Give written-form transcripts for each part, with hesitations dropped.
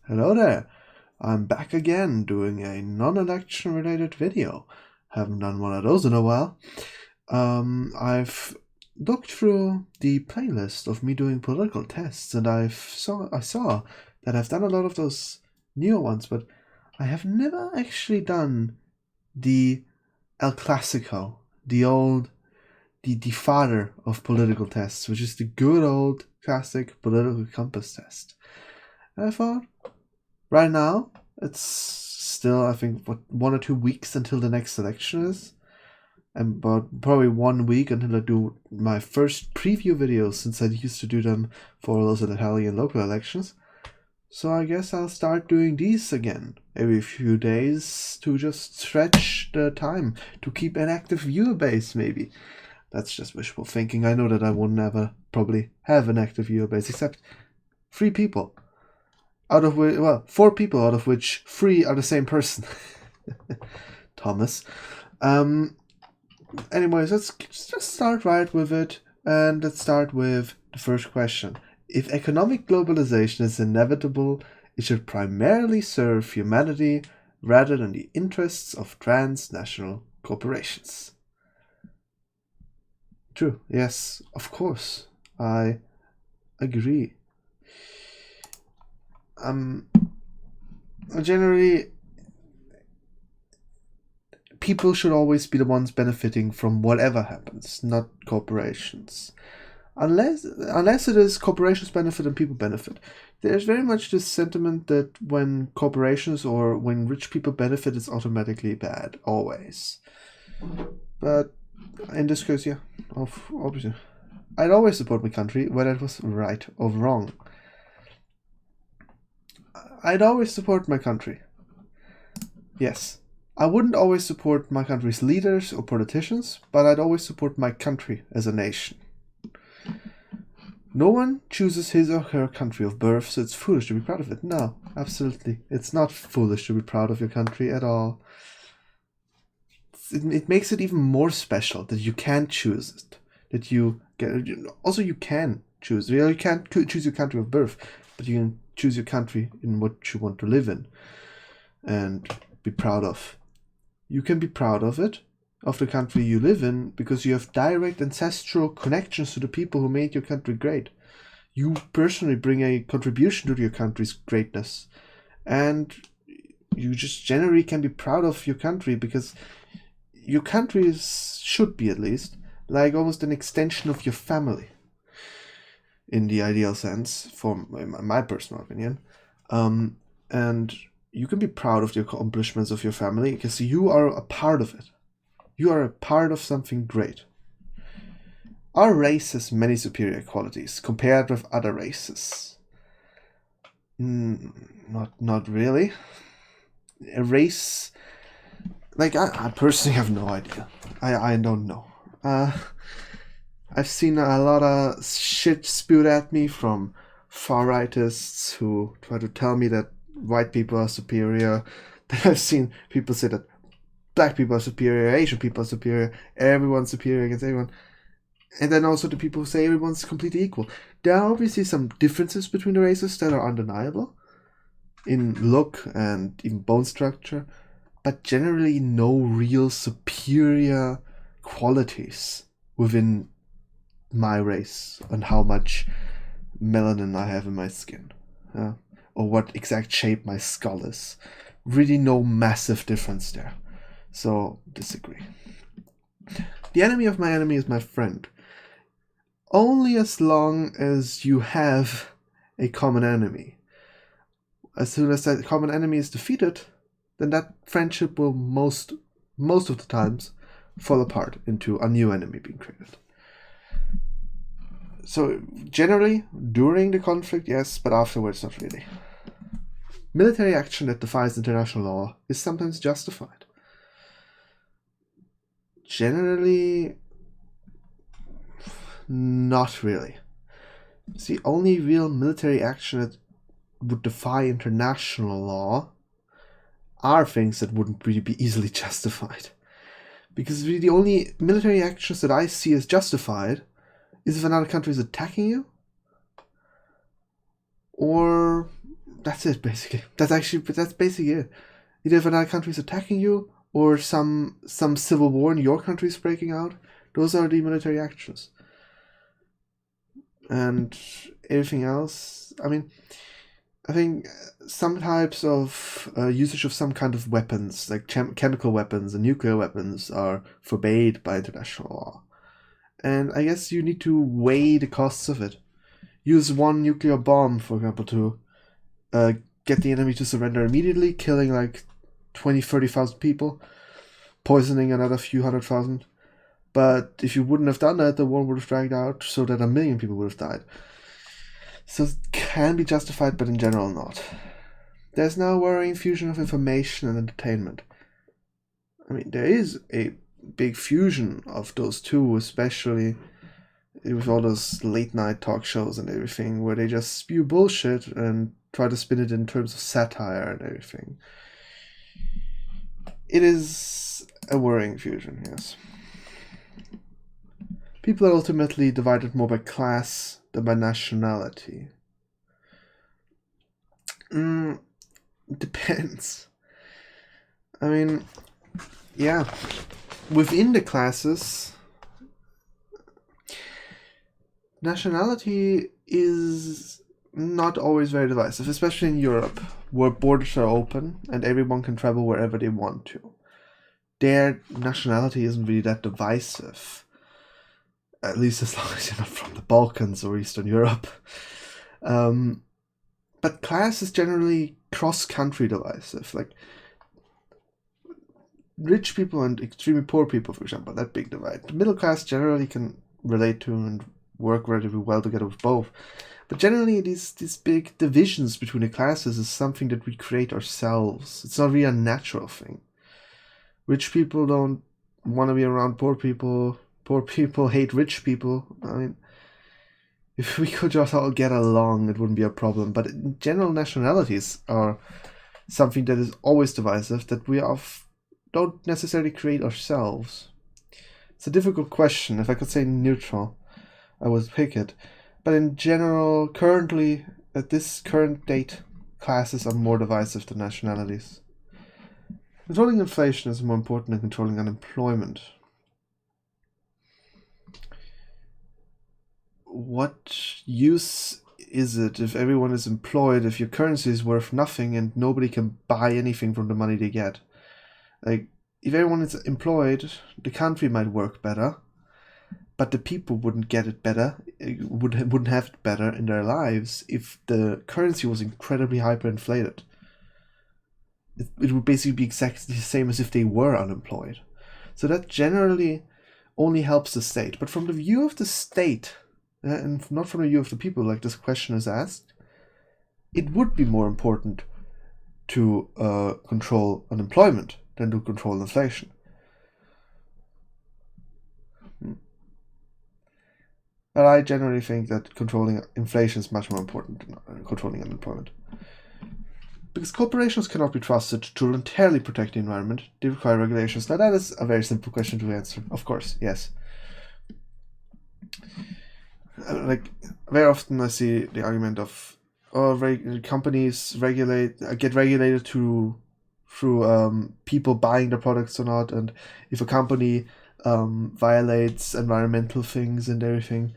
Hello there. I'm back again doing a non-election related video. Haven't done one of those in a while. I've looked through the playlist of me doing political tests, and I saw that I've done a lot of those newer ones, but I have never actually done the El Clasico, the father of political tests, which is the good old classic political compass test. And I thought, right now, it's still, I think, 1 or 2 weeks until the next election is. And about probably 1 week until I do my first preview videos, since I used to do them for those Italian local elections. So I guess I'll start doing these again every few days to just stretch the time, to keep an active viewer base, maybe. That's just wishful thinking. I know that I will never probably have an active viewer base, except 3 people. Out of which, well, 4 people, out of which 3 are the same person. Thomas. Anyways, let's just start right with it, and let's start with the first question. If economic globalization is inevitable, it should primarily serve humanity rather than the interests of transnational corporations. True, yes, of course, I agree. Generally, people should always be the ones benefiting from whatever happens, not corporations. Unless it is corporations benefit and people benefit. There's very much this sentiment that when corporations or when rich people benefit, it's automatically bad, always. But in this case, yeah, obviously. I'd always support my country, whether it was right or wrong. I'd always support my country. Yes. I wouldn't always support my country's leaders or politicians, but I'd always support my country as a nation. No one chooses his or her country of birth, so it's foolish to be proud of it. No, absolutely. It's not foolish to be proud of your country at all. It makes it even more special that you can choose it. That you can. Also, you can choose. You can't choose your country of birth, but you can choose your country in what you want to live in and be proud of. You can be proud of it, of the country you live in, because you have direct ancestral connections to the people who made your country great. You personally bring a contribution to your country's greatness. And you just generally can be proud of your country because your country should be, at least, like almost an extension of your family. In the ideal sense, for my personal opinion. And you can be proud of the accomplishments of your family because you are a part of it. You are a part of something great. Our race has many superior qualities compared with other races. Not really. A race, like I personally have no idea. I don't know. I've seen a lot of shit spewed at me from far-rightists who try to tell me that white people are superior. Then I've seen people say that black people are superior, Asian people are superior, everyone's superior against everyone. And then also the people who say everyone's completely equal. There are obviously some differences between the races that are undeniable in look and even bone structure, but generally no real superior qualities within my race and how much melanin I have in my skin, or what exact shape my skull is. Really no massive difference there. So, disagree. The enemy of my enemy is my friend. Only as long as you have a common enemy. As soon as that common enemy is defeated, then that friendship will most of the times fall apart into a new enemy being created. So, generally, during the conflict, yes, but afterwards, not really. Military action that defies international law is sometimes justified. Generally, not really. See, only real military action that would defy international law are things that wouldn't really be easily justified. Because really the only military actions that I see as justified is if another country is attacking you, or that's it basically. That's basically it. Either if another country is attacking you, or some civil war in your country is breaking out. Those are the military actions. And everything else, I mean, I think some types of usage of some kind of weapons, like chemical weapons and nuclear weapons, are forbade by international law. And I guess you need to weigh the costs of it. Use one nuclear bomb, for example, to get the enemy to surrender immediately, killing like 20,000-30,000 people, poisoning another few 100,000. But if you wouldn't have done that, the war would have dragged out so that 1 million people would have died. So it can be justified, but in general not. There's now a worrying fusion of information and entertainment. I mean, there is a big fusion of those two, especially with all those late night talk shows and everything, where they just spew bullshit and try to spin it in terms of satire and everything. It is a worrying fusion, yes. People are ultimately divided more by class than by nationality. Depends. I mean, yeah. Within the classes, nationality is not always very divisive, especially in Europe, where borders are open and everyone can travel wherever they want to. Their nationality isn't really that divisive. At least as long as you're not from the Balkans or Eastern Europe. But class is generally cross-country divisive. Like, rich people and extremely poor people, for example, that big divide. The middle class generally can relate to and work relatively well together with both. But generally, these big divisions between the classes is something that we create ourselves. It's not really a natural thing. Rich people don't want to be around poor people. Poor people hate rich people. I mean, if we could just all get along, it wouldn't be a problem. But in general, nationalities are something that is always divisive, that we don't necessarily create ourselves. It's a difficult question. If I could say neutral, I would pick it. But in general, currently, at this current date, classes are more divisive than nationalities. Controlling inflation is more important than controlling unemployment. What use is it if everyone is employed, if your currency is worth nothing and nobody can buy anything from the money they get? Like, if everyone is employed, the country might work better, but the people wouldn't get it better, wouldn't have it better in their lives if the currency was incredibly hyperinflated. It would basically be exactly the same as if they were unemployed. So that generally only helps the state. But from the view of the state, and not from the view of the people, like this question is asked, it would be more important to control unemployment than to control inflation. But I generally think that controlling inflation is much more important than controlling unemployment. Because corporations cannot be trusted to voluntarily protect the environment, they require regulations. Now that is a very simple question to answer. Of course, yes. Like, very often I see the argument of, companies get regulated through people buying the products or not, and if a company violates environmental things and everything,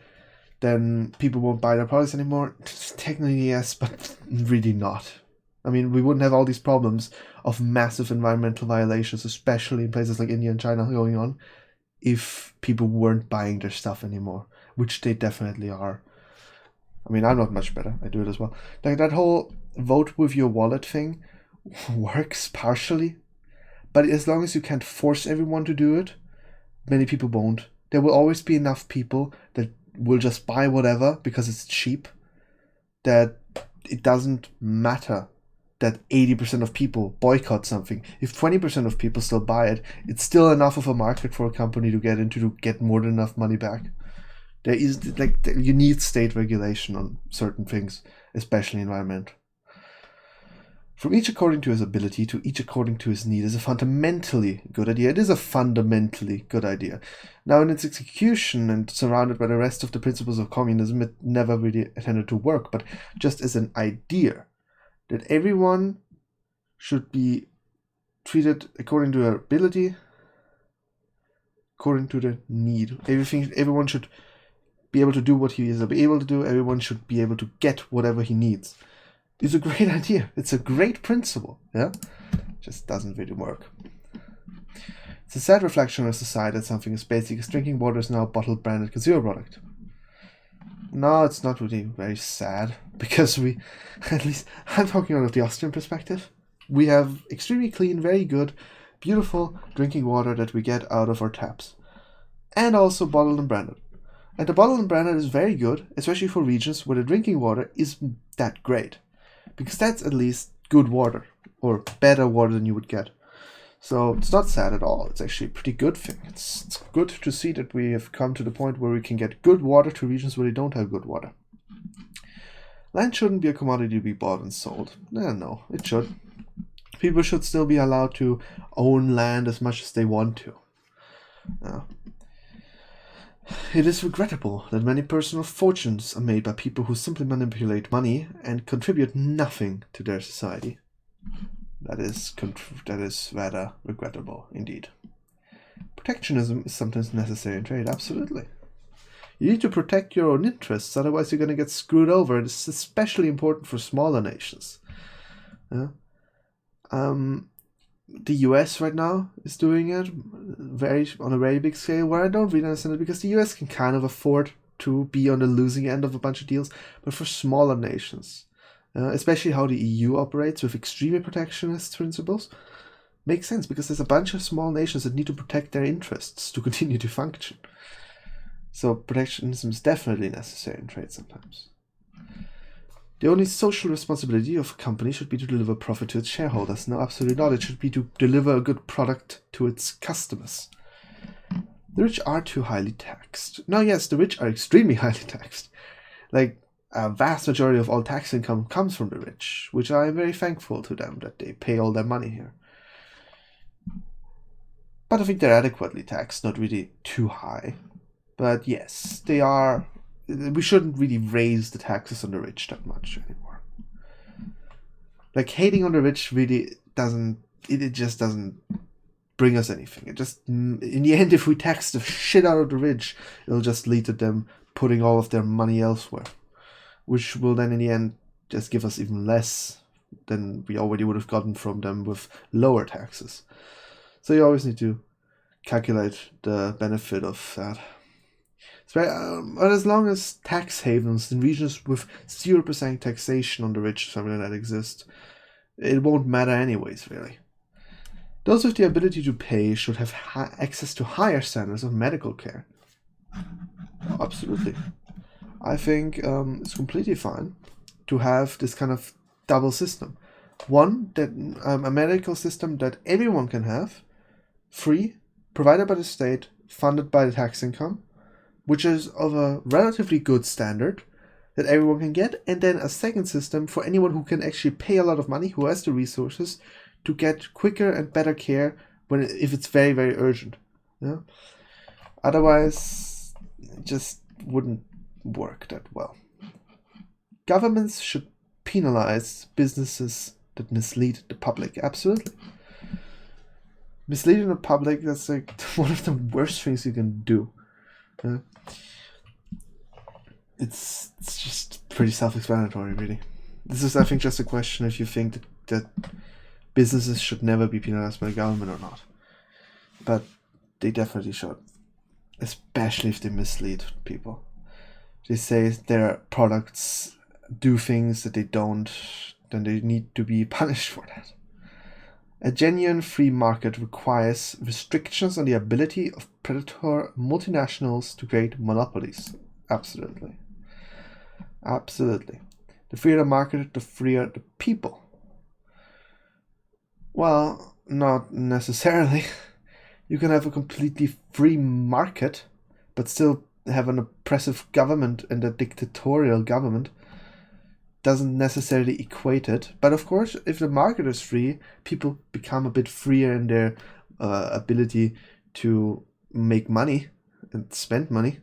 then people won't buy their products anymore. Technically yes, but really not. I mean, we wouldn't have all these problems of massive environmental violations, especially in places like India and China going on, if people weren't buying their stuff anymore, which they definitely are. I mean, I'm not much better. I do it as well. Like, that whole vote with your wallet thing works partially, but as long as you can't force everyone to do it, many people won't. There will always be enough people that will just buy whatever because it's cheap, that it doesn't matter that 80% of people boycott something. If 20% of people still buy it, it's still enough of a market for a company to get into to get more than enough money back. There is, like, you need state regulation on certain things, especially environment. From each according to his ability to each according to his need is a fundamentally good idea. It is a fundamentally good idea. Now, in its execution and surrounded by the rest of the principles of communism, it never really intended to work, but just as an idea, that everyone should be treated according to their ability, according to their need. Everyone should be able to do what he is able to do. Everyone should be able to get whatever he needs. It's a great idea. It's a great principle. Yeah, just doesn't really work. It's a sad reflection on a society that something as basic as drinking water is now a bottled branded consumer product. No, it's not really very sad, because we, at least I'm talking out of the Austrian perspective, we have extremely clean, very good, beautiful drinking water that we get out of our taps. And also bottled and branded. And the bottled and branded is very good, especially for regions where the drinking water isn't that great. Because that's at least good water, or better water than you would get. So it's not sad at all. It's actually a pretty good thing. It's good to see that we have come to the point where we can get good water to regions where they don't have good water. Land shouldn't be a commodity to be bought and sold. No, it should. People should still be allowed to own land as much as they want to. It is regrettable that many personal fortunes are made by people who simply manipulate money and contribute nothing to their society. That is rather regrettable indeed. Protectionism is sometimes necessary in trade, absolutely. You need to protect your own interests, otherwise you're going to get screwed over. It's especially important for smaller nations. The US right now is doing it on a very big scale, where I don't really understand it, because the US can kind of afford to be on the losing end of a bunch of deals, but for smaller nations, especially how the EU operates with extremely protectionist principles, makes sense, because there's a bunch of small nations that need to protect their interests to continue to function. So protectionism is definitely necessary in trade sometimes. The only social responsibility of a company should be to deliver profit to its shareholders. No, absolutely not. It should be to deliver a good product to its customers. The rich are too highly taxed. Now, yes, the rich are extremely highly taxed. Like, a vast majority of all tax income comes from the rich, which I am very thankful to them that they pay all their money here. But I think they're adequately taxed, not really too high. But yes, they are. We shouldn't really raise the taxes on the rich that much anymore. Like, hating on the rich really doesn't. It just doesn't bring us anything. It just, in the end, if we tax the shit out of the rich, it'll just lead to them putting all of their money elsewhere, which will then in the end just give us even less than we already would have gotten from them with lower taxes. So you always need to calculate the benefit of that. But as long as tax havens in regions with 0% taxation on the rich, something like that exists, it won't matter anyways, really. Those with the ability to pay should have access to higher standards of medical care. Oh, absolutely. I think it's completely fine to have this kind of double system. One, that a medical system that everyone can have, free, provided by the state, funded by the tax income, which is of a relatively good standard that everyone can get, and then a second system for anyone who can actually pay a lot of money, who has the resources, to get quicker and better care if it's very, very urgent. Yeah? Otherwise, it just wouldn't work that well. Governments should penalize businesses that mislead the public. Absolutely. Misleading the public, that's like one of the worst things you can do. It's just pretty self-explanatory, really. This is, I think, just a question if you think that businesses should never be penalized by the government or not. But they definitely should, especially if they mislead people. They say their products do things that they don't, then they need to be punished for that. A genuine free market requires restrictions on the ability of predator multinationals to create monopolies. Absolutely. Absolutely. The freer the market, the freer the people. Well, not necessarily. You can have a completely free market, but still have an oppressive government, and a dictatorial government doesn't necessarily equate it. But of course, if the market is free, people become a bit freer in their ability to make money and spend money,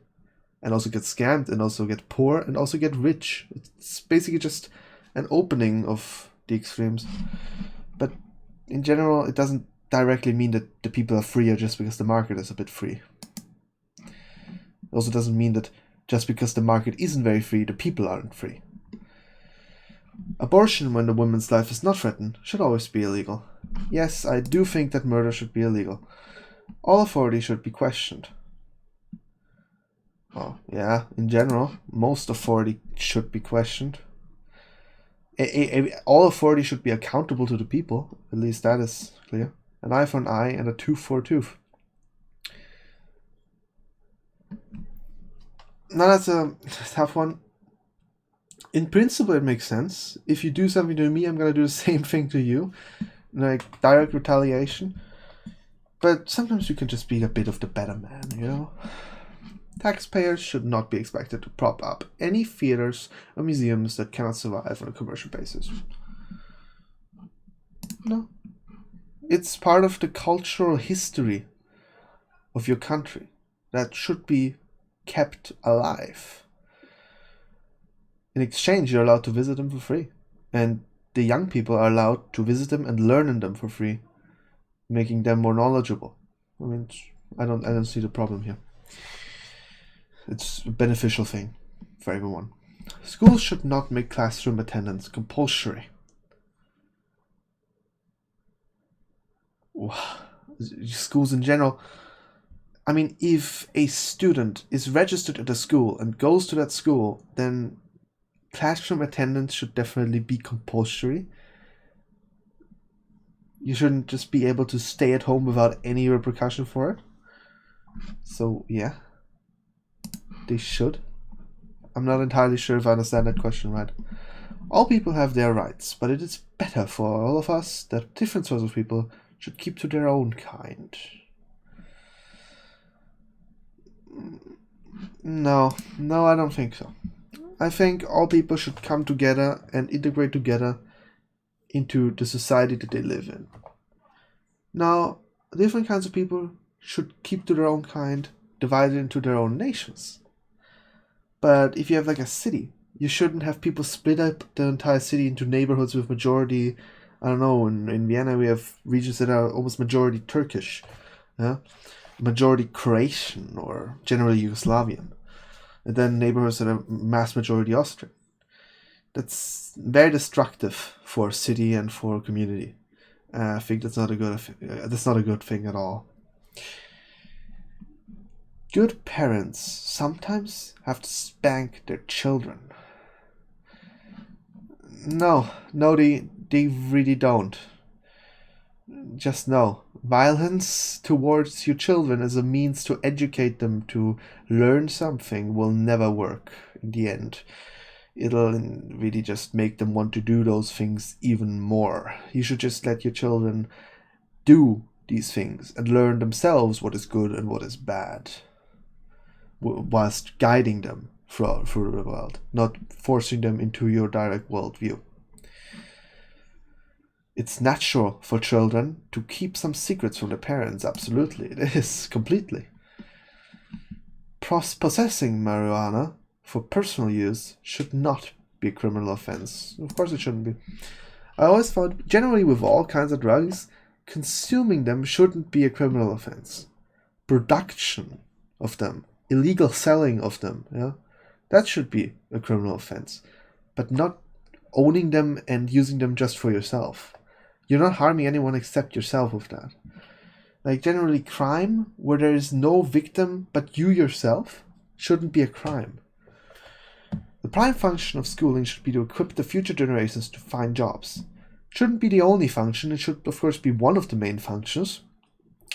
and also get scammed, and also get poor, and also get rich. It's basically just an opening of the extremes. But in general, it doesn't directly mean that the people are freer just because the market is a bit free. It also doesn't mean that just because the market isn't very free, the people aren't free. Abortion, when the woman's life is not threatened, should always be illegal. Yes, I do think that murder should be illegal. All authority should be questioned. Well, yeah, in general, most authority should be questioned. All authority should be accountable to the people. At least that is clear. An eye for an eye and a tooth for a tooth. Now that's a tough one. In principle, it makes sense. If you do something to me, I'm gonna do the same thing to you. Like direct retaliation. But sometimes you can just be a bit of the better man, you know? Taxpayers should not be expected to prop up any theaters or museums that cannot survive on a commercial basis. No. It's part of the cultural history of your country that should be kept alive. In exchange, you're allowed to visit them for free. And the young people are allowed to visit them and learn in them for free, making them more knowledgeable. I mean, I don't see the problem here. It's a beneficial thing for everyone. Schools should not make classroom attendance compulsory. Schools in general. I mean, if a student is registered at a school and goes to that school, then classroom attendance should definitely be compulsory. You shouldn't just be able to stay at home without any repercussion for it. So, yeah. They should. I'm not entirely sure if I understand that question right. All people have their rights, but it is better for all of us that different sorts of people should keep to their own kind. No, I don't think so. I think all people should come together and integrate together into the society that they live in. Now, different kinds of people should keep to their own kind, divided into their own nations. But if you have like a city, you shouldn't have people split up the entire city into neighborhoods with majority. I don't know, in Vienna we have regions that are almost majority Turkish, majority Croatian or generally Yugoslavian, and then neighborhoods that are mass majority Austrian. That's very destructive for a city and for a community. I think that's not a good thing at all. Good parents sometimes have to spank their children. No, they really don't. Just know, violence towards your children as a means to educate them to learn something will never work in the end. It'll really just make them want to do those things even more. You should just let your children do these things and learn themselves what is good and what is bad, whilst guiding them through the world, not forcing them into your direct worldview. It's natural for children to keep some secrets from their parents, absolutely. It is, completely. Possessing marijuana for personal use should not be a criminal offense. Of course it shouldn't be. I always thought, generally with all kinds of drugs, consuming them shouldn't be a criminal offense. Production of them, illegal selling of them, that should be a criminal offense. But not owning them and using them just for yourself. You're not harming anyone except yourself with that. Like, generally, crime where there is no victim but you yourself shouldn't be a crime. The prime function of schooling should be to equip the future generations to find jobs. It shouldn't be the only function. It should, of course, be one of the main functions.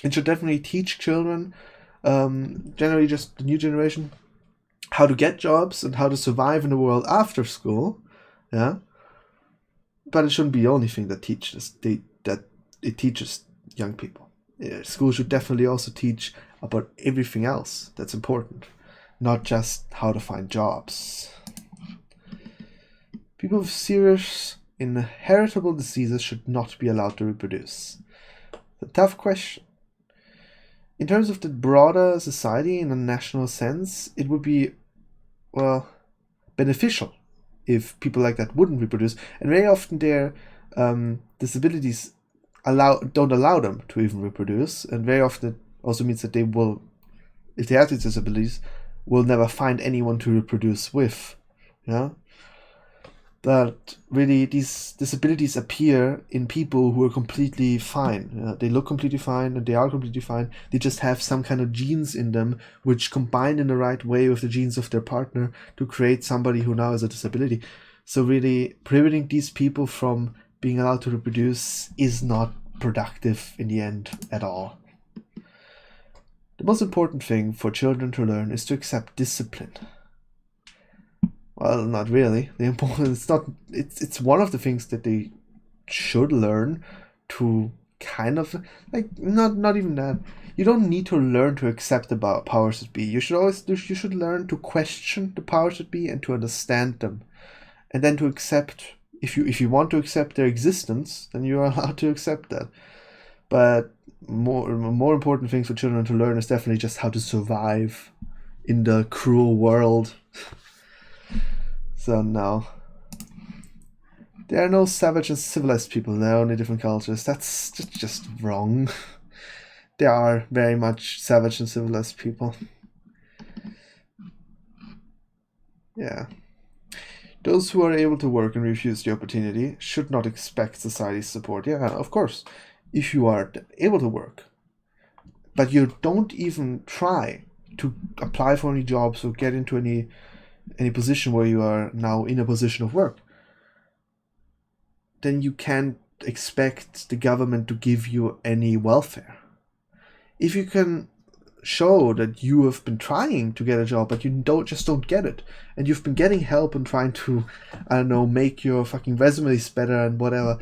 It should definitely teach children, generally just the new generation, how to get jobs and how to survive in the world after school. Yeah. But it shouldn't be the only thing that it teaches young people. School should definitely also teach about everything else that's important, not just how to find jobs. People with serious inheritable diseases should not be allowed to reproduce. It's a tough question. In terms of the broader society in a national sense, it would be, beneficial if people like that wouldn't reproduce. And very often they're disabilities don't allow them to even reproduce, and very often it also means that they will, if they have these disabilities, will never find anyone to reproduce with. Yeah. But really, these disabilities appear in people who are completely fine. They look completely fine, and they are completely fine. They just have some kind of genes in them which combine in the right way with the genes of their partner to create somebody who now has a disability. So really, prohibiting these people from being allowed to reproduce is not productive in the end at all. The most important thing for children to learn is to accept discipline. Well, not really. The important it's one of the things that they should learn to kind of not even that. You don't need to learn to accept the powers that be. You should learn to question the powers that be and to understand them. And then to accept, if you want to accept their existence, then you are allowed to accept that. But more important things for children to learn is definitely just how to survive in the cruel world. So no. There are no savage and civilized people, there are only different cultures. That's just wrong. There are very much savage and civilized people. Yeah. Those who are able to work and refuse the opportunity should not expect society's support. Yeah, of course. If you are able to work, but you don't even try to apply for any jobs or get into any position where you are now in a position of work, then you can't expect the government to give you any welfare. If you can show that you have been trying to get a job, but you don't get it, and you've been getting help and trying to, make your fucking resumes better and whatever,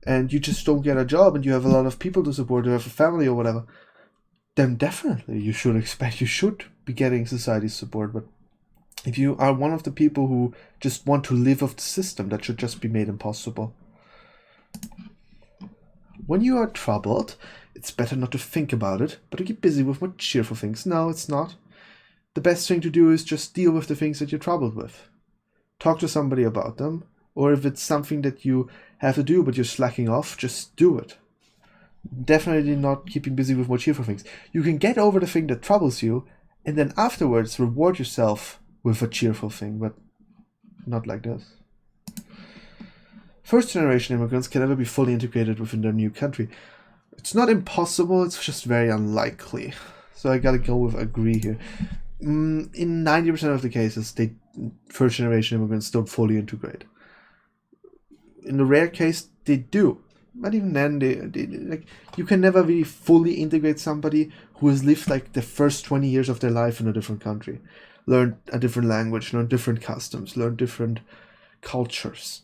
and you just don't get a job, and you have a lot of people to support, you have a family or whatever, then definitely you should be getting society's support. But if you are one of the people who just want to live off the system, that should just be made impossible. When you are troubled, it's better not to think about it, but to get busy with more cheerful things. No, it's not. The best thing to do is just deal with the things that you're troubled with. Talk to somebody about them, or if it's something that you have to do but you're slacking off, just do it. Definitely not keeping busy with more cheerful things. You can get over the thing that troubles you, and then afterwards reward yourself with a cheerful thing, but not like this. First-generation immigrants can never be fully integrated within their new country. It's not impossible, it's just very unlikely. So I gotta go with agree here. In 90% of the cases, first-generation immigrants don't fully integrate. In the rare case, they do. But even then, you can never really fully integrate somebody who has lived the first 20 years of their life in a different country. Learn a different language, learn different customs, learn different cultures.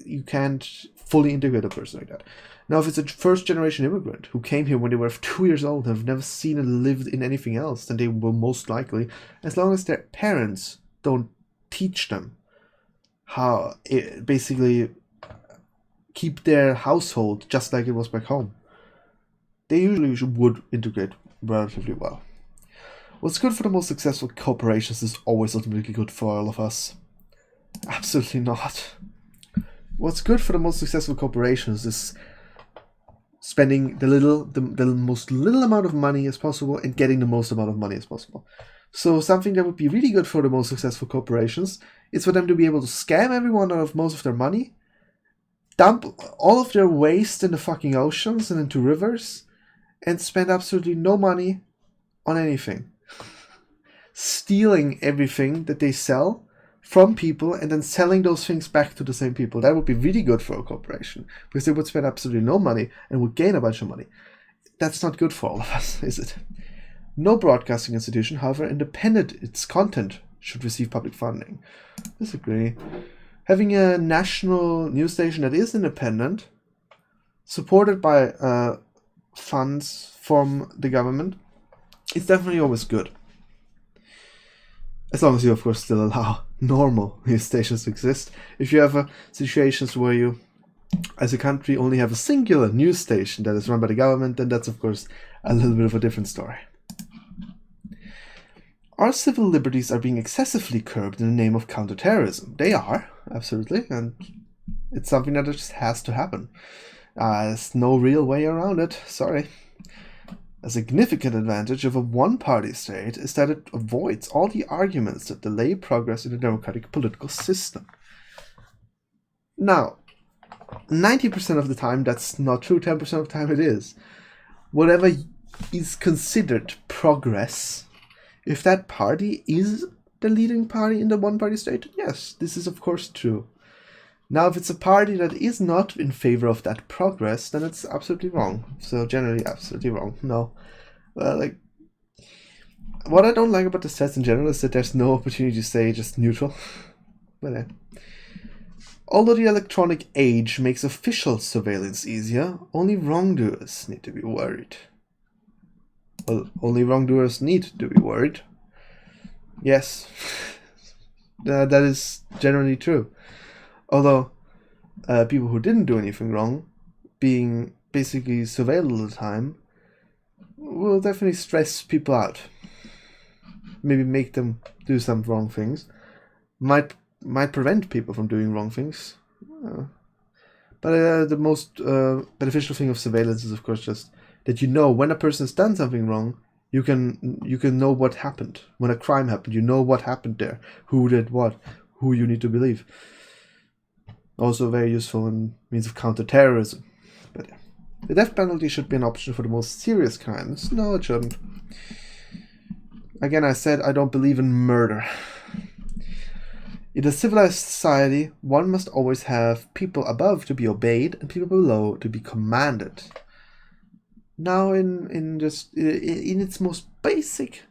You can't fully integrate a person like that. Now, if it's a first-generation immigrant who came here when they were 2 years old and have never seen and lived in anything else, then they will most likely, as long as their parents don't teach them how basically keep their household just like it was back home, they usually would integrate relatively well. What's good for the most successful corporations is always ultimately good for all of us. Absolutely not. What's good for the most successful corporations is spending the most little amount of money as possible and getting the most amount of money as possible. So something that would be really good for the most successful corporations is for them to be able to scam everyone out of most of their money, dump all of their waste in the fucking oceans and into rivers, and spend absolutely no money on anything. Stealing everything that they sell from people and then selling those things back to the same people. That would be really good for a corporation, because they would spend absolutely no money and would gain a bunch of money. That's not good for all of us, is it? No broadcasting institution, however independent its content, should receive public funding. Disagree. Having a national news station that is independent, supported by funds from the government, is definitely always good. As long as you, of course, still allow normal news stations to exist. If you have situations where you, as a country, only have a singular news station that is run by the government, then that's, of course, a little bit of a different story. Our civil liberties are being excessively curbed in the name of counterterrorism. They are, absolutely, and It's something that just has to happen. There's no real way around it. Sorry. A significant advantage of a one-party state is that it avoids all the arguments that delay progress in a democratic political system. Now, 90% of the time that's not true, 10% of the time it is. Whatever is considered progress, if that party is the leading party in the one-party state, yes, this is of course true. Now, if it's a party that is not in favor of that progress, then it's absolutely wrong. So generally, absolutely wrong. No. What I don't like about the sets in general is that there's no opportunity to say just neutral. But although the electronic age makes official surveillance easier, only wrongdoers need to be worried. Well, only wrongdoers need to be worried. Yes, that is generally true. Although people who didn't do anything wrong, being basically surveilled all the time, will definitely stress people out. Maybe make them do some wrong things. Might prevent people from doing wrong things. But the most beneficial thing of surveillance is, of course, just that you know when a person has done something wrong, you can know what happened. When a crime happened, you know what happened there, who did what, who you need to believe. Also very useful in means of counter-terrorism. But yeah. The death penalty should be an option for the most serious crimes. No, it shouldn't. Again, I said I don't believe in murder. In a civilized society, one must always have people above to be obeyed and people below to be commanded. Now, in its most basic,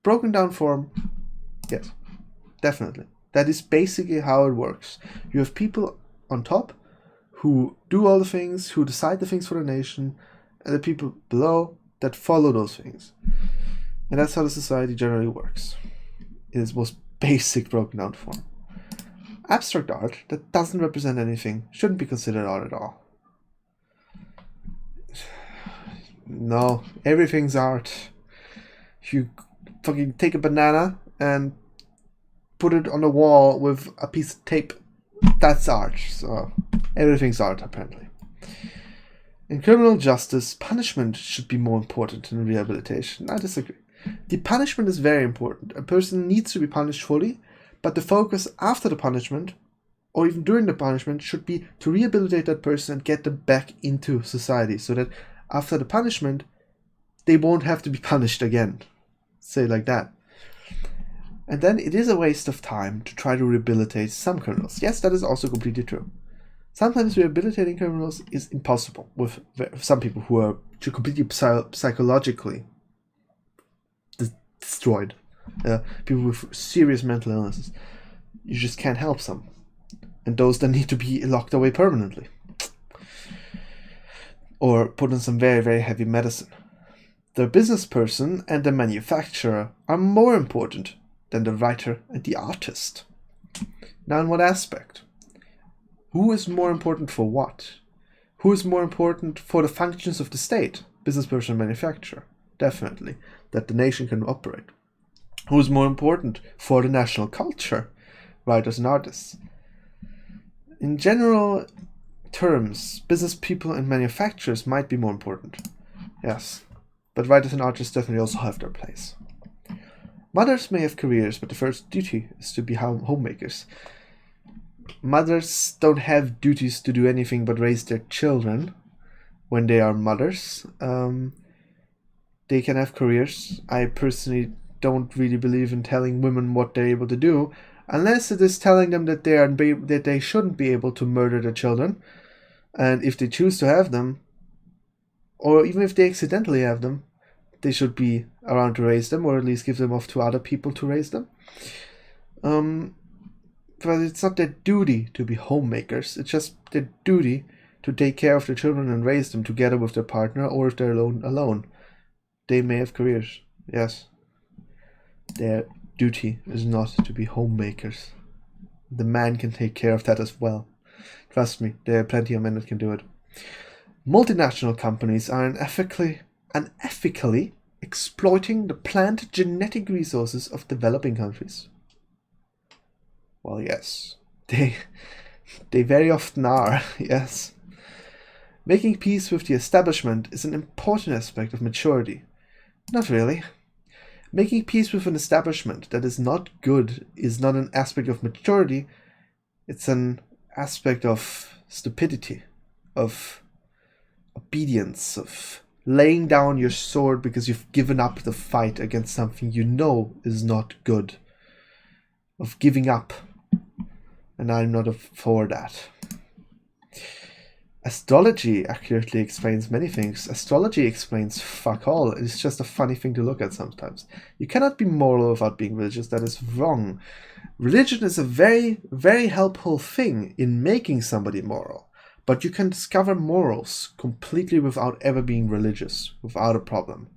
broken down form, yes, definitely. That is basically how it works. You have people on top who do all the things, who decide the things for the nation, and the people below that follow those things. And that's how the society generally works, in its most basic broken down form. Abstract art that doesn't represent anything shouldn't be considered art at all. No, everything's art. If you fucking take a banana and put it on a wall with a piece of tape, that's art. So everything's art, apparently. In criminal justice, punishment should be more important than rehabilitation. I disagree. The punishment is very important. A person needs to be punished fully, but the focus after the punishment, or even during the punishment, should be to rehabilitate that person and get them back into society, so that after the punishment, they won't have to be punished again. Say it like that. And then it is a waste of time to try to rehabilitate some criminals. Yes, that is also completely true. Sometimes rehabilitating criminals is impossible with some people who are completely psychologically destroyed. People with serious mental illnesses. You just can't help some. And those that need to be locked away permanently. Or put on some very, very heavy medicine. The business person and the manufacturer are more important than the writer and the artist. Now, in what aspect? Who is more important for what? Who is more important for the functions of the state? Business person and manufacturer. Definitely. That the nation can operate. Who is more important for the national culture? Writers and artists. In general terms, business people and manufacturers might be more important. Yes. But writers and artists definitely also have their place. Mothers may have careers, but the first duty is to be homemakers. Mothers don't have duties to do anything but raise their children when they are mothers. They can have careers. I personally don't really believe in telling women what they're able to do, unless it is telling them that they shouldn't be able to murder their children, and if they choose to have them, or even if they accidentally have them, they should be around to raise them, or at least give them off to other people to raise them. But it's not their duty to be homemakers. It's just their duty to take care of their children and raise them together with their partner, or if they're alone. They may have careers, yes. Their duty is not to be homemakers. The man can take care of that as well. Trust me, there are plenty of men that can do it. Multinational companies are unethically exploiting the plant genetic resources of developing countries. Well, yes, they They very often are, yes. Making peace with the establishment is an important aspect of maturity. Not really. Making peace with an establishment that is not good is not an aspect of maturity, it's an aspect of stupidity, of obedience, of laying down your sword because you've given up the fight against something you know is not good, of giving up, and I'm not for that. Astrology accurately explains many things. Astrology explains fuck all. It's just a funny thing to look at sometimes. You cannot be moral without being religious. That is wrong. Religion is a very, very helpful thing in making somebody moral. But you can discover morals completely without ever being religious, without a problem.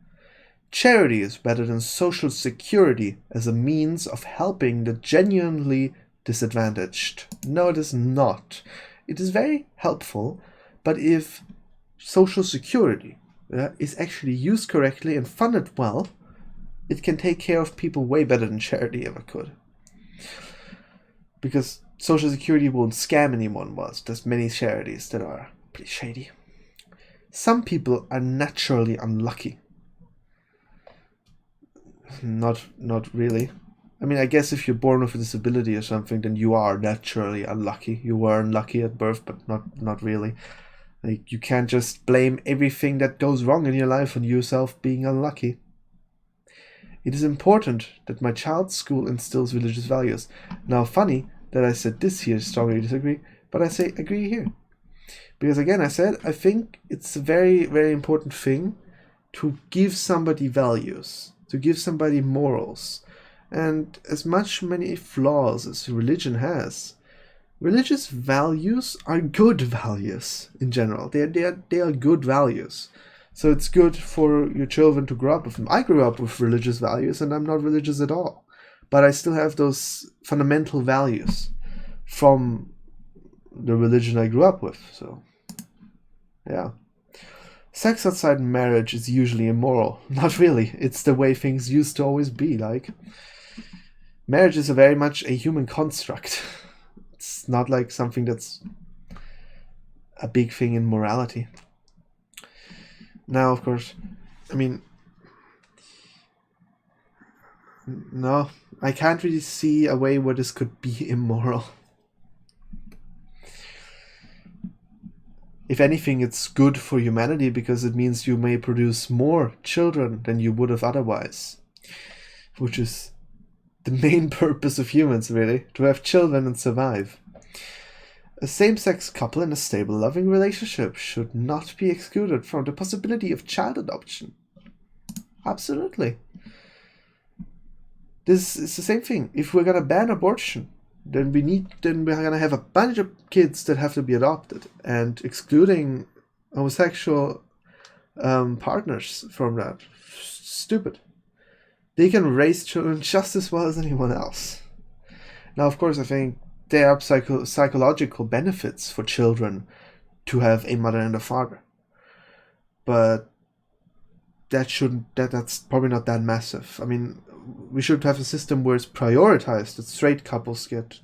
Charity is better than social security as a means of helping the genuinely disadvantaged. No, it is not. It is very helpful, but if social security is actually used correctly and funded well, it can take care of people way better than charity ever could. Because social security won't scam anyone once. There's many charities that are pretty shady. Some people are naturally unlucky. Not really. I mean, I guess if you're born with a disability or something, then you are naturally unlucky. You were unlucky at birth, but not really. Like, you can't just blame everything that goes wrong in your life on yourself being unlucky. It is important that my child's school instills religious values. Now, funny that I said this here, strongly disagree, but I say agree here. Because again, I said, I think it's a very, very important thing to give somebody values, to give somebody morals. And as many flaws as religion has, religious values are good values in general. They are good values. So it's good for your children to grow up with them. I grew up with religious values and I'm not religious at all. But I still have those fundamental values from the religion I grew up with. So, yeah. Sex outside marriage is usually immoral. Not really. It's the way things used to always be, like. Marriage is very much a human construct. It's not like something that's a big thing in morality. Now, of course, I mean, no, I can't really see a way where this could be immoral. If anything, it's good for humanity because it means you may produce more children than you would have otherwise. Which is the main purpose of humans, really, to have children and survive. A same-sex couple in a stable, loving relationship should not be excluded from the possibility of child adoption. Absolutely. This is the same thing. If we're gonna ban abortion, then we're gonna have a bunch of kids that have to be adopted, and excluding homosexual partners from that. Stupid. They can raise children just as well as anyone else. Now, of course, I think there are psychological benefits for children to have a mother and a father. But that's probably not that massive. I mean, we should have a system where it's prioritized that straight couples get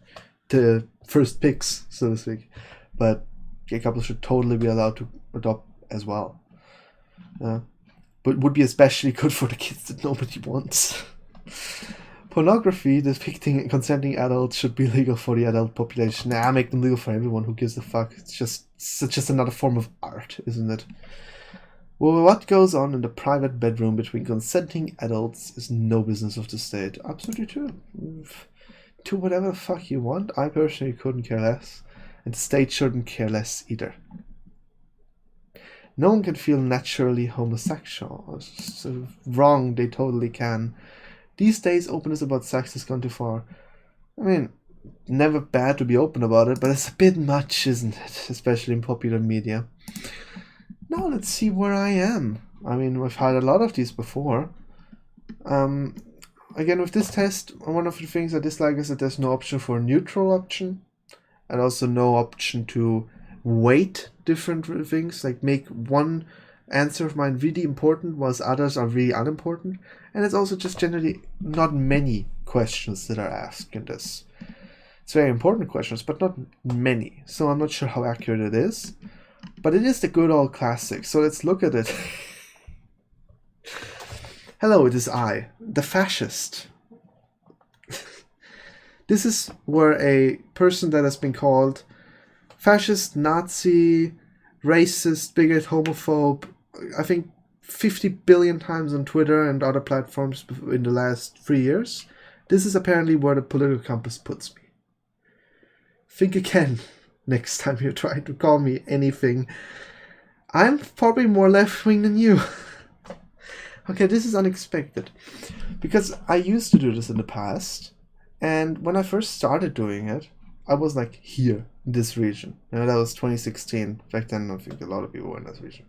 the first picks, so to speak. But gay couples should totally be allowed to adopt as well. But would be especially good for the kids that nobody wants. Pornography depicting consenting adults should be legal for the adult population. Nah, make them legal for everyone. Who gives a fuck? It's just another form of art, isn't it? Well, what goes on in the private bedroom between consenting adults is no business of the state. Absolutely true. Do whatever the fuck you want. I personally couldn't care less. And the state shouldn't care less either. No one can feel naturally homosexual. It's wrong, they totally can. These days, openness about sex has gone too far. I mean, never bad to be open about it, but it's a bit much, isn't it? Especially in popular media. Now let's see where I am. I mean, we've had a lot of these before. Again, with this test, one of the things I dislike is that there's no option for a neutral option. And also no option to weight different things, like make one answer of mine really important whilst others are really unimportant. And it's also just generally not many questions that are asked in this. It's very important questions, but not many. So I'm not sure how accurate it is. But it is the good old classic. So let's look at it. Hello, it is I, the fascist. This is where a person that has been called fascist, Nazi, racist, bigot, homophobe, I think 50 billion times on Twitter and other platforms in the last 3 years. This is apparently where the political compass puts me. Think again next time you try to call me anything. I'm probably more left-wing than you. Okay, this is unexpected. Because I used to do this in the past. And when I first started doing it, I was like here, in this region. You know, that was 2016. Back then, I think a lot of people were in this region.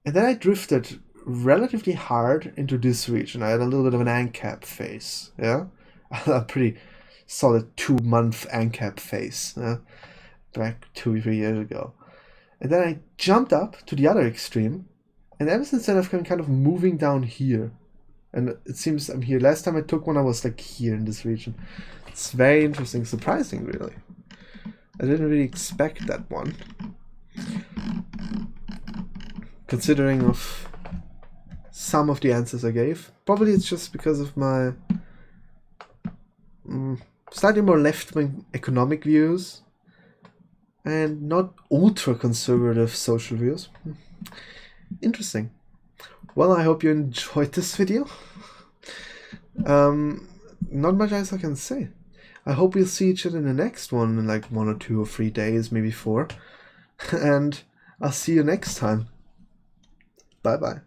And then I drifted relatively hard into this region. I had a little bit of an ANCAP phase, yeah? A pretty solid 2-month ANCAP phase, back 2-3 years ago. And then I jumped up to the other extreme, and ever since then I've been kind of moving down here. And it seems I'm here. Last time I took one, I was like here in this region. It's very interesting, surprising, really. I didn't really expect that one. Considering of some of the answers I gave. Probably it's just because of my slightly more left-wing economic views and not ultra-conservative social views. Interesting. Well, I hope you enjoyed this video. Not much else I can say. I hope we'll see each other in the next one in like 1 or 2 or 3 days, maybe 4. And I'll see you next time. Bye-bye.